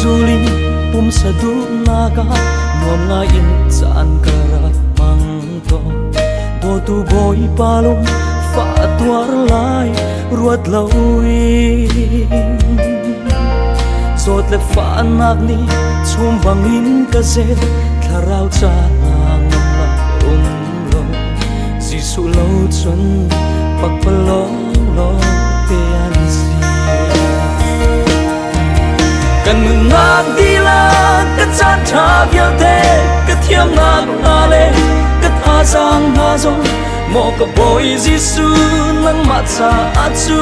zuli pum sadu naga nuam nga in chan kara mang to bo tu boy palum fa tuar lai ruat lawi zot le fa nak ni chum bangin ka se tharau cha nang la lo jisu lo chun pak palong lo te an si kan nak dila ka chan tha vial te ka thiam nak na le ka tha sang na zo mo ka boy jisu nang ma cha achu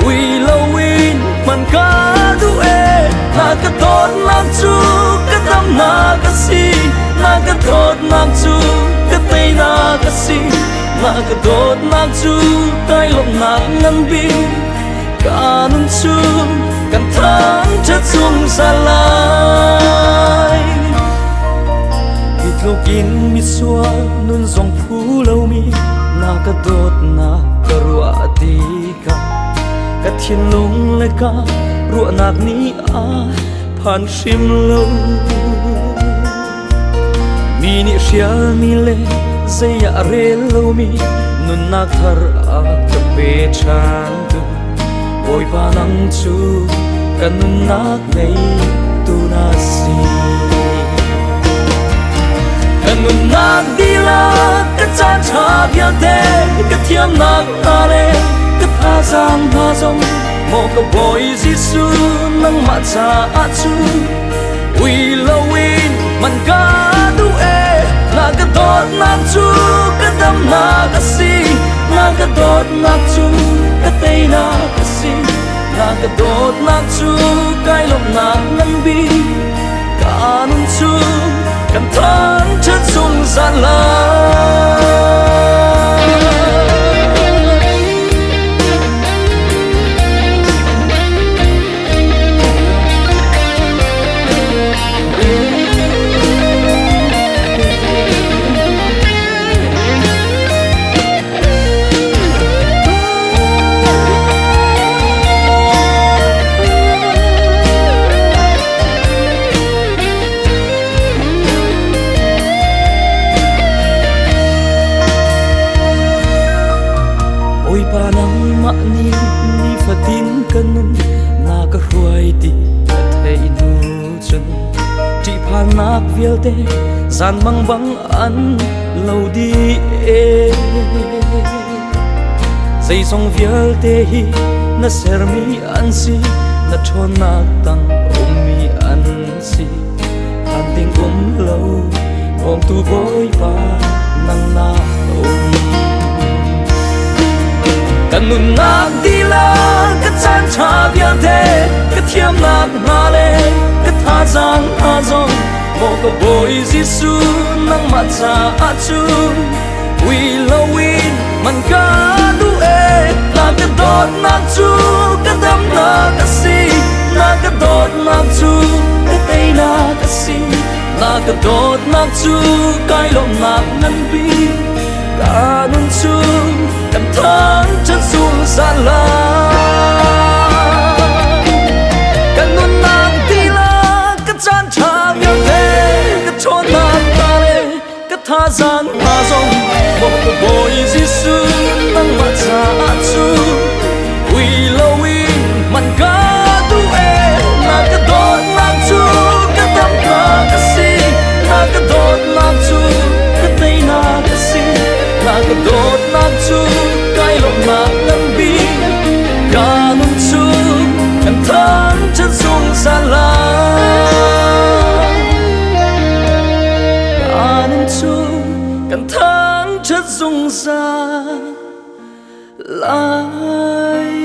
wi lo win man ka du e na ka tot nak chu ka tam na ka si na ka tot nak chu ka te na ka si na ka tot nak chu kai lom nak nan bi ka nun chu kan thang chất xuống xa lai hít lục in mi xua nun dòng phú lâu mi na ka tot na ka rua ti ka ka thiên lung le ka rua nak ni a phan sim lâu mi ni xial mi le zay ya re lâu mi nun na thar a ka pe chan tu ôi ba nắng chu cần nát ngay tu na si cần nát đi la cái chan cha bia te cái thiam nát na le cái tha giang na zong mo ka boy jisu nang ma cha a chu wi lo win man ka du e na ka dot na chu ka dam na ka si na ka dot na chu ka te na ka si na ka dot na chu kai lom na nan bi ka nun chu kan thang chất sung san la ôi ba nắng mạ ni ni pha tin kan na ka ruai ti ka thei nu chun chỉ pha nak vial te zan mang bang an lâu đi e dây song vial te hi na ser mi an si na thon nak tang om mi an si han ting lâu om tu boy pa nang na om cần nun nak đi la cái chan cha vial te cái thiam nak na le cái tha giang na zong mo ka boy jisu nang ma cha a chu wi lo win man ka du e na ka dot nak chu ka dam na ka si na ka dot nak chu ka te na ka si na ka dot nak chu kai lom nak nan bi ka nun chu kan thang chất xuống san la kan nun nak ti la ka chan cha vial te ka chon nak ta le ka tha giang na zong mo ka boy jisu nang ma cha a chu wi lo win man ka du e na ka dot nak chu ka tam na ka si na ka dot nak chu ka te na ka si na ka dot nak chu kai lom nak nan bi ka nun chu kan thang chất xuống san la ka nun chu kan thang chất xuống san la